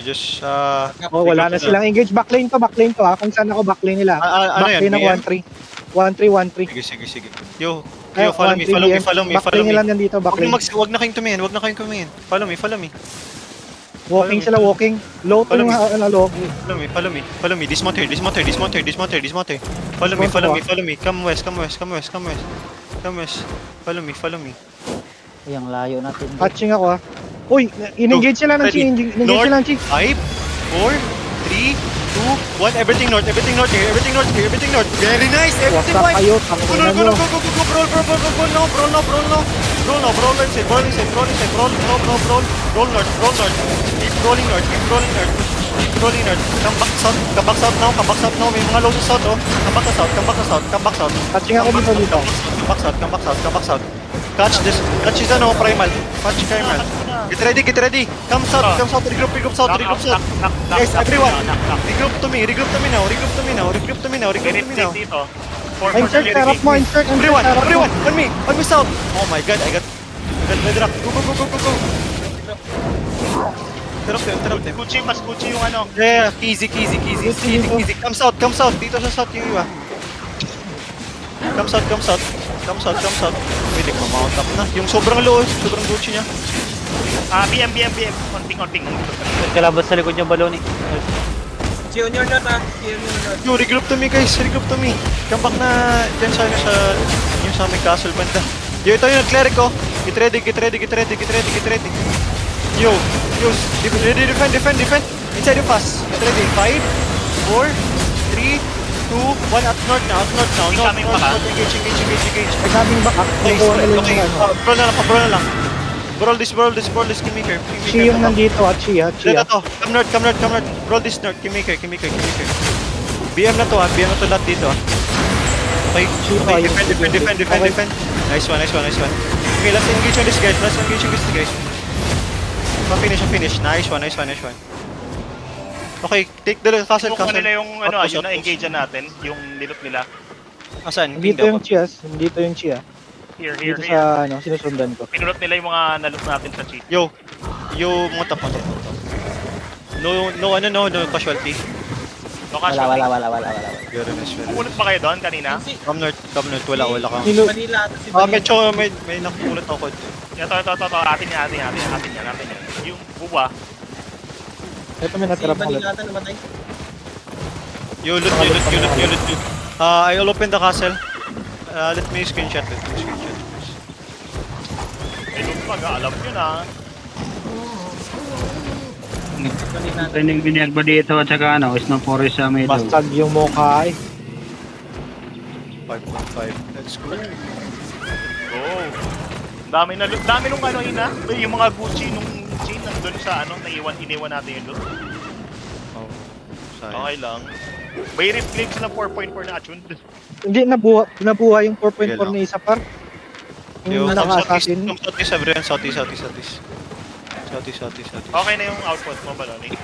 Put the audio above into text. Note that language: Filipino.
Just, Oh, wala na silang engage. Backlane to ha. Kung saan ako backlane nila. ano yan, Backlane ng BM? 1-3. 1-3, 1-3. Sige. Yo, Ay, follow me. 1-3 BM. Follow me. Backlane nila nandito, backlane. Wag na kayong tumingin. Follow me. Walking sila, walking. Low to Follow yung me. low. Follow me. Dismount here. Follow me. Come west. Follow me. Ay, ang layo natin. Touching ako ha. Uy, in-engage sila ng chi. In-engage sila ng chi. 5, 4, 3, 2, 1. Everything north here. Very nice. Everything Wasa white. kayo, Go. tangina nyo. Brawl now. Brawl inside. Brawl north. Keep rolling north. Come back south now. May mga low sa south, oh. Come back south. Touching ako dito. Come back south. Catch is primal. Get ready. Come south. Regroup south. Guys, everyone. Regroup to me now. Insert, terap mo, insert. Everyone, on me south. Oh my god, I got bedrock. Go. Terap them. Mas Gucci yung ano. Yeah, easy. Come south. Dito sa south yung iba. Come south. Pwede ko mount up na. Yung sobrang low, sobrang Gucci niya. BM. Konting. Kalabas sa likod yung balon eh. Junior na ta. Yo, regroup to me guys. Come back na dyan sa yung sa aming castle banda. Yo, ito yung cleric ko. Get ready. Yo, defend. Inside yung pass. Get ready. 5, 4, 3, 2, 1. Out north now. Engage. May sabing back. Okay. Brawl na lang. Brawl this, Kingmaker. Chi yung nandito ha, Chi ha. Ito. Come north. Brawl this north, Kingmaker. BM na to lahat dito ha. Okay, defend. Nice one. Okay, let's engage on this guys. Finish. Nice one. Okay, take the castle. Kung nila yung yun na engage natin, yung nilot nila. Asan? Dito yung Chi ha. Dito yung Chi ha. Here. Dito sa sinusundan ko. Pinulot nila yung mga nalot natin sa cheat. Yo, mga top. No casualty. Wala. Very nice. Pumunot pa kayo doon kanina? Come north, wala kang. Manila. Si Manila. May nakukulat ako. Ito. Atin yan. Yung buba. Ito may Si natira pa ulit. Manila ata namatay. You loot. I'll open the castle. Let me screenshot. Nilot pa, alam nyo na. Manila. Training biniyag ba dito at saka Snow Forest sa middle. Bastag yung mukha eh. 5.5. Let's go. Go. Dami nung yung mga Gucci nung chain nandun sa iniwan natin yung loot. Oh, sayang. Okay lang. May reflex na 4.4 na attuned. Hindi, nabuha yung 4.4 Sige lang. na isa par. Yung Yung naka-assassin. southeast, everyone. Southeast. Okay na yung output mo, Baloni.